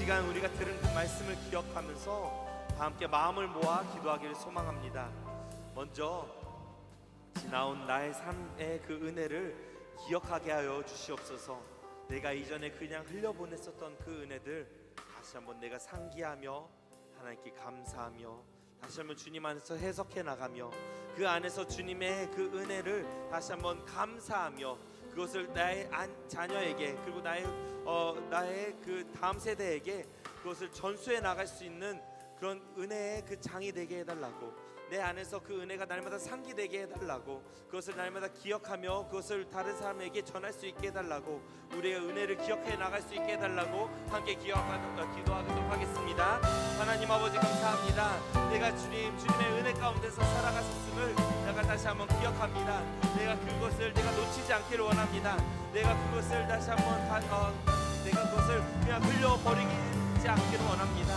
시간 우리가 들은 그 말씀을 기억하면서 다 함께 마음을 모아 기도하기를 소망합니다. 먼저 지나온 나의 삶의 그 은혜를 기억하게 하여 주시옵소서. 내가 이전에 그냥 흘려보냈었던 그 은혜들 다시 한번 내가 상기하며 하나님께 감사하며 다시 한번 주님 안에서 해석해 나가며 그 안에서 주님의 그 은혜를 다시 한번 감사하며 그것을 나의 자녀에게 그리고 나의 그 다음 세대에게 그것을 전수해 나갈 수 있는 그런 은혜의 그 장이 되게 해달라고, 내 안에서 그 은혜가 날마다 상기되게 해달라고, 그것을 날마다 기억하며 그것을 다른 사람에게 전할 수 있게 해달라고, 우리의 은혜를 기억해 나갈 수 있게 해달라고 함께 기도하도록 하겠습니다. 하나님 아버지 감사합니다. 내가 주님의 은혜 가운데서 살아갔음을 내가 다시 한번 기억합니다. 내가 그것을 놓치지 않기를 원합니다. 내가 그것을 다시 한번 내가 그것을 그냥 흘려버리지 않기를 원합니다.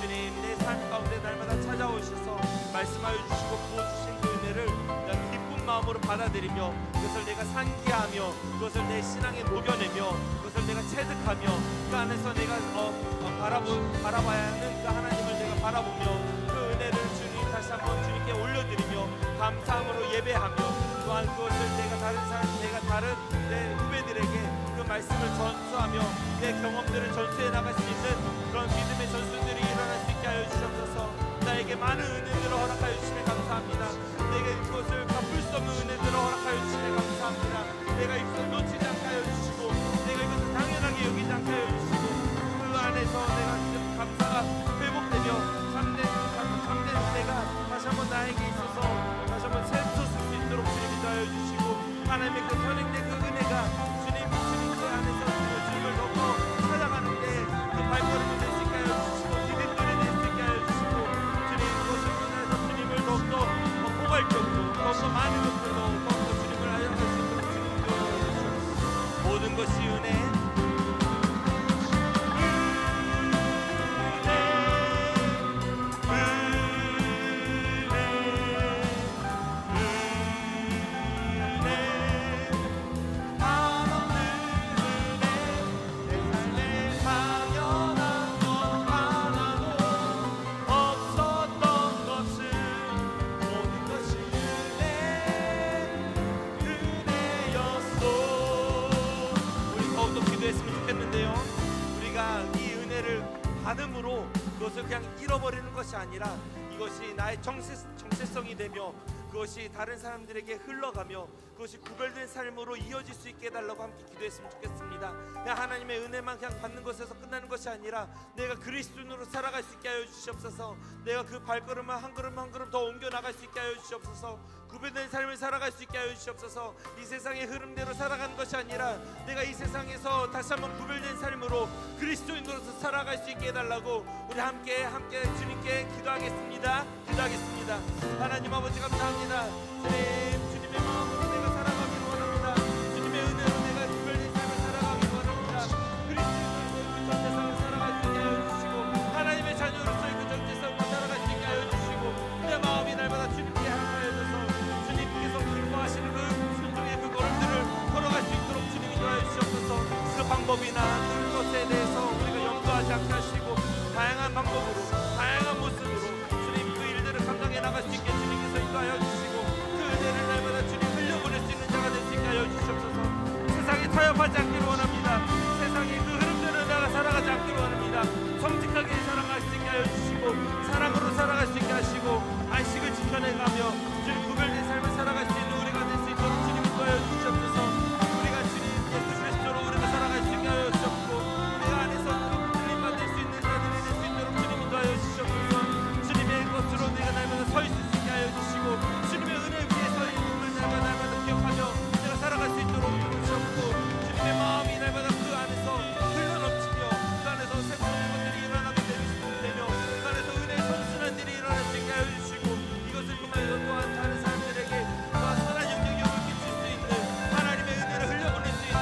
주님, 내 삶 가운데 날마다 찾아오셔서 말씀하여 주시고 부어주신 그 은혜를 내가 기쁜 마음으로 받아들이며 그것을 내가 상기하며 그것을 내 신앙에 녹여내며 그것을 내가 체득하며 그 안에서 내가 바라봐야 하는 그 하나님을 내가 바라보며 그 은혜를 주님 다시 한번 주님께 올려드리며 감사함으로 예배하며 또한 그것을 내가 다른 내 후배들에게 그 말씀을 전수하며 내 경험들을 전수해 나갈 수 있는 그런 믿음의 전수들이 일어날 수 있게 하여 주시옵소서. 나에게 많은 은혜들을 허락하여 주시며 감사합니다. 내게 그것을 갚을 수 없는 은혜들을 허락하여 주시며 감사합니다. 내가 이것을 놓치지 않게 하여 주시고 내가 이것을 당연하게 여기지 않게 하여 주시고 그 안에서 내가 감사가 회복되며 참된 은혜가 다시 한번 나에게 있어서 다시 한번 샘솟을 수 있도록 주님 인도하여 주시고 하나님의 그 선행된 그 은혜가 주님 그 안에서 주님을 더욱더 찾아가는데 그 발걸음이 될 수 있게 하여 주시고 디딤돌이 될 수 있게 하여 주시고 주님 그것을 통해서 주님을 더욱더 포괄적으로 더욱더 많은 것들로 더욱더 주님을 알아갈 수 있도록 주님 인도하여 주시옵소서. 모든 것이 은혜 받음으로 그것을 그냥 잃어버리는 것이 아니라 이것이 나의 정체성이 되며 그것이 다른 사람들에게 흘러가며 그것이 구별된 삶으로 이어질 수 있게 해달라고 함께 기도했으면 좋겠습니다. 그냥 하나님의 은혜만 그냥 받는 것에서 끝나는 것이 아니라 내가 그리스도인으로 살아갈 수 있게 하여 주시옵소서. 내가 그 발걸음을 한 걸음 한 걸음 더 옮겨 나갈 수 있게 하여 주시옵소서. 구별된 삶을 살아갈 수 있게 하여 주시옵소서. 이 세상의 흐름대로 살아가는 것이 아니라 내가 이 세상에서 다시 한번 구별된 삶으로 그리스도인으로서 살아갈 수 있게 해달라고 우리 함께 주님께 기도하겠습니다. 하나님 아버지 감사합니다. 주님의 마음으로 내가 살아가기를 원합니다. 주님의 은혜로 내가 구별된 삶을 살아가기를 원합니다. 그리스도인으로서의 그 정체성을 살아갈 수 있게 하여 주시고 하나님의 자녀로서의 그 정체성을 살아갈 수 있게 하여 주시고 내 마음이 날마다 주님께 향하여져서 주님께서 기뻐하시는 그 순종의 그 걸음들을 걸어갈 수 있도록 주님이 도와여 주시옵소서. 그 방법이나 그것에 대해서 우리가 염두하지 않게 하시고 다양한 방법으로 다양한 모습으로 주님 그 일들을 감당해 나갈 수 있게 주님께서 인도하여 주시고 그 은혜를 날마다 주님 흘려보낼 수 있는 자가 될 수 있게 하여 주시옵소서. 세상에 타협하지 않기를 원합니다. 세상의 그 흐름대로 내가 살아가지 않기를 원합니다. 정직하게 살아갈 수 있게 하여 주시고 사랑으로 살아갈 수 있게 하시고 안식을 지켜내가며 주님 구별된 삶을 살아갈 수 있는 우리가 될 수 있도록 주님 인도하여 주시옵소서. 우리가 주님 예수 그리스도로 우리가 살아갈 수 있게 하여 주시옵고 우리가 안에서 그 틀림 받을 수 있는 자들이 될 수 있도록 주님 인도하여 주시옵소서. 주님의 것으로 내가 날마다 서 있을 수 있게 하여 주시고 주님의 은혜 위에 서 있음을 날마다 기억하며 내가 살아갈 수 있도록 주시옵고 주님의 마음이 날마다 그 안에서 흘러넘치며 그 안에서 새로운 것들이 일어나게 되며 그 안에서 은혜의 선순환 일이 일어날 수 있게 하여 주시고 이것을 통하여 또한 다른 사람들에게 또한 선한 영향력을 끼칠 수 있는 하나님의 은혜를 흘려보낼 수 있는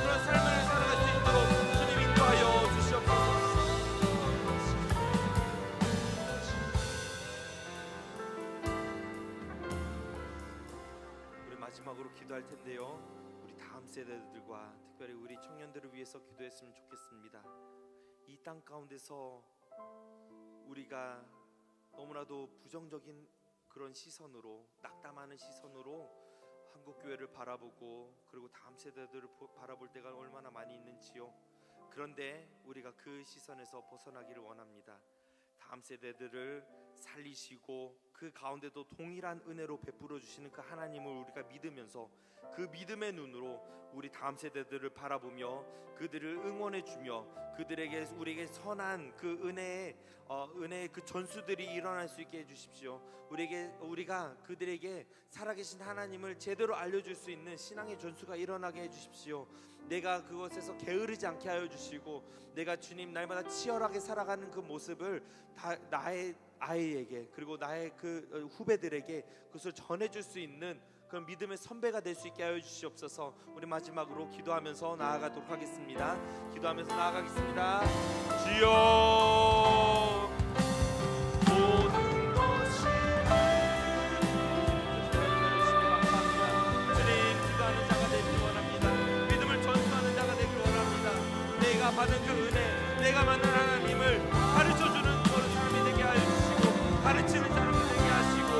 그런 삶을 살아갈 수 있도록 주님 인도하여 주시옵소서. 우리 마지막으로 기도할 텐데요. 우리 다음 세대들과 특별히 우리 청년들을 위해서 기도했으면 좋겠습니다. 이 땅 가운데서 우리가 너무나도 부정적인 그런 시선으로, 낙담하는 시선으로 한국교회를 바라보고 그리고 다음 세대들을 바라볼 때가 얼마나 많이 있는지요. 그런데 우리가 그 시선에서 벗어나기를 원합니다. 다음 세대들을 살리시고 그 가운데도 동일한 은혜로 베풀어 주시는 그 하나님을 우리가 믿으면서 그 믿음의 눈으로 우리 다음 세대들을 바라보며 그들을 응원해 주며 그들에게 우리에게 선한 그 은혜의 그 전수들이 일어날 수 있게 해 주십시오. 우리가 그들에게 살아계신 하나님을 제대로 알려줄 수 있는 신앙의 전수가 일어나게 해 주십시오. 내가 그것에서 게으르지 않게 하여 주시고 내가 주님 날마다 치열하게 살아가는 그 모습을 다 나의 아이에게 그리고 나의 그 후배들에게 그것을 전해줄 수 있는 그런 믿음의 선배가 될 수 있게 하여 주시옵소서. 우리 마지막으로 기도하면서 나아가도록 하겠습니다. 기도하면서 나아가겠습니다. 주여 모든 것이 주님 기도하는 자가 되길 원합니다. 믿음을 전수하는 자가 되길 원합니다. 내가 받은 그 은혜, 내가 만난 하나님을 가르쳐주는 그런 사람이 되게 하여 주시고 가르치는 사람이 되게 하시고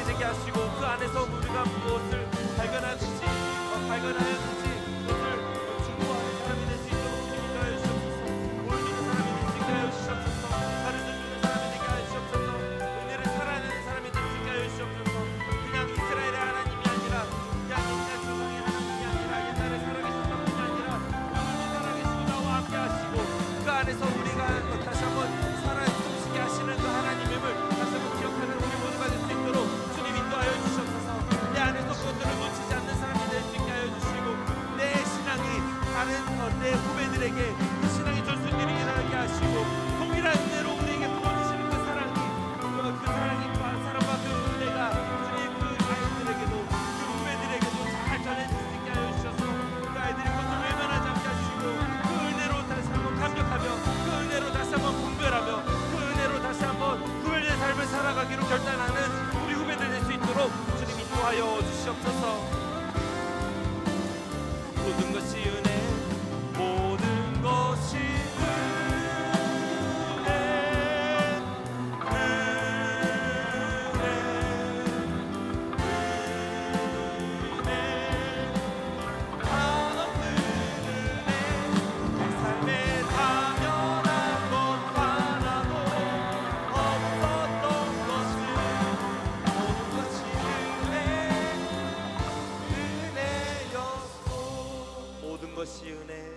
되게 하시고 그 안에서 우리가 무엇을 발견하든지 그것을 중보하는 사람이 될 수 있도록 주님이 하여 주시옵소서. 보여주는 사람이 될 수 있게 하여 주시옵소서. 가르쳐주는 사람이 되게 하여 주시옵소서. 은혜를 살아내는 사람이 될 수 있게 하여 주시옵소서. 그냥 이스라엘의 하나님이 아니라 그냥 옛날 조상의 하나님이 아니라 옛날에 살아계셨던 분이 아니라 오늘도 살아계시고 나와 함께 하시고 그 안에서 우리가 다시 한번 살아 숨쉬게 하시는 그 하나님임을 다시 한번 기억하는 우리 모두가 될 수 있도록 인도하여 주시옵소서. 내 안에서 그것들을 놓치지 않는 사람이 될 수 있게 하여 주시고 내 신앙이 다른 내 후배들에게 그 신앙의 전수들이 일어나게 하시고 동일한 은혜로 우리에게 부어주시는 그 사랑이 사랑과 그 은혜가 주님 그 아이들에게도 그 후배들에게도 잘 전해질 수 있게 하여 주셔서 그 아이들이 그것을 외면하지 않게 하시고 그 은혜로 다시 한번 감격하며 그 은혜로 다시 한번 분별하며 그 은혜로 다시 한번 구별된 삶을 살아가기로 결단하는 우리 후배들 될 수 있도록 주님 인도하여 주시옵소서. 모든 것이 은혜, 모든 것이 것이 은혜,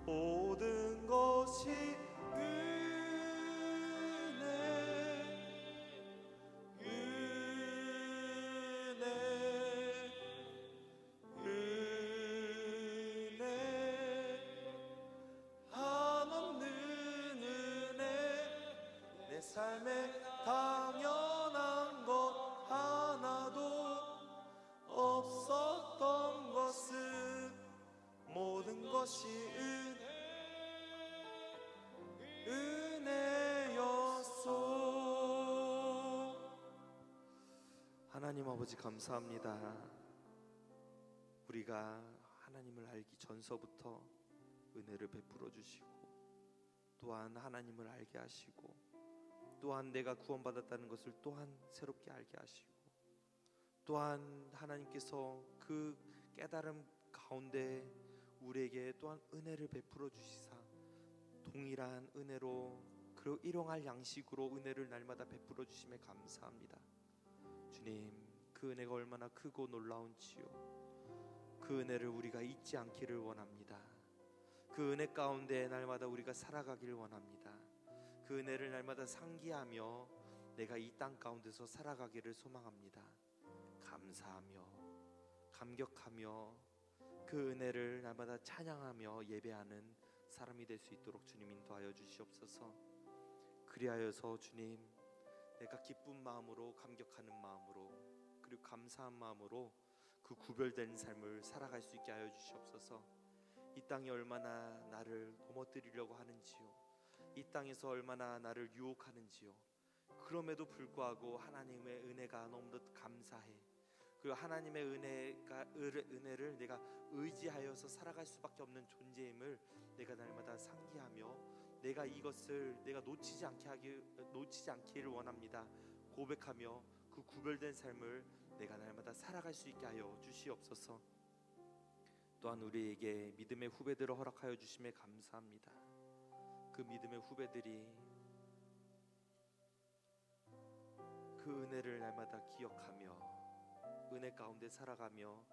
모든 것이 한없는 은혜, 내 삶에 당연한 것 하나도 없었던 것은 모든 것이 은혜였소. 하나님 아버지 감사합니다. 우리가 하나님을 알기 전서부터 은혜를 베풀어 주시고 또한 하나님을 알게 하시고 또한 내가 구원받았다는 것을 또한 새롭게 알게 하시고 또한 하나님께서 그 깨달음 가운데 우리에게 또한 은혜를 베풀어 주시사 동일한 은혜로 그리고 일용할 양식으로 은혜를 날마다 베풀어 주심에 감사합니다. 주님, 그 은혜가 얼마나 크고 놀라운지요. 그 은혜를 우리가 잊지 않기를 원합니다. 그 은혜 가운데 날마다 우리가 살아가기를 원합니다. 그 은혜를 날마다 상기하며 내가 이 땅 가운데서 살아가기를 소망합니다. 감사하며 감격하며 그 은혜를 날마다 찬양하며 예배하는 사람이 될 수 있도록 주님 인도하여 주시옵소서. 그리하여서 주님, 내가 기쁜 마음으로 감격하는 마음으로 그리고 감사한 마음으로 그 구별된 삶을 살아갈 수 있게 하여 주시옵소서. 이 땅이 얼마나 나를 넘어뜨리려고 하는지요, 이 땅에서 얼마나 나를 유혹하는지요, 그럼에도 불구하고 하나님의 은혜가 너무도 감사해. 그 하나님의 은혜를 내가 의지하여서 살아갈 수밖에 없는 존재임을 내가 날마다 상기하며 내가 이것을 내가 놓치지 않기를 원합니다. 고백하며 그 구별된 삶을 내가 날마다 살아갈 수 있게 하여 주시옵소서. 또한 우리에게 믿음의 후배들을 허락하여 주심에 감사합니다. 그 믿음의 후배들이 그 은혜를 날마다 기억하며 은혜 가운데 살아가며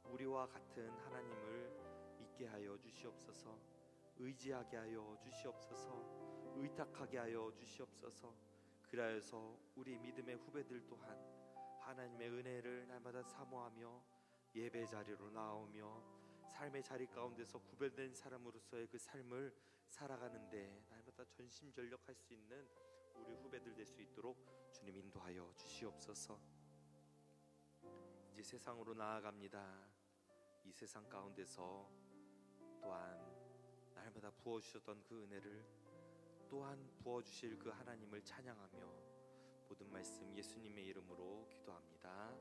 우리와 같은 하나님을 믿게 하여 주시옵소서. 의지하게 하여 주시옵소서. 의탁하게 하여 주시옵소서. 그리하여서 우리 믿음의 후배들 또한 하나님의 은혜를 날마다 사모하며 예배 자리로 나오며 삶의 자리 가운데서 구별된 사람으로서의 그 삶을 살아가는데 날마다 전심전력할 수 있는 우리 후배들 될 수 있도록 주님 인도하여 주시옵소서. 이제 세상으로 나아갑니다. 이 세상 가운데서 또한 날마다 부어주셨던 그 은혜를 또한 부어주실 그 하나님을 찬양하며 모든 말씀 예수님의 이름으로 기도합니다.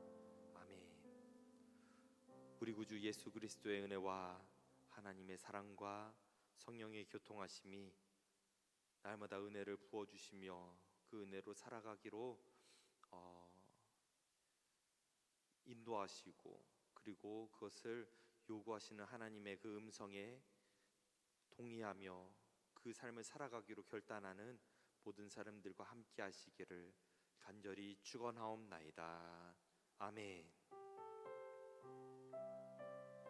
아멘. 우리 구주 예수 그리스도의 은혜와 하나님의 사랑과 성령의 교통하심이 날마다 은혜를 부어주시며 그 은혜로 살아가기로 인도하시고 그리고 그것을 요구하시는 하나님의 그 음성에 동의하며 그 삶을 살아가기로 결단하는 모든 사람들과 함께 하시기를 간절히 축원하옵나이다. 아멘.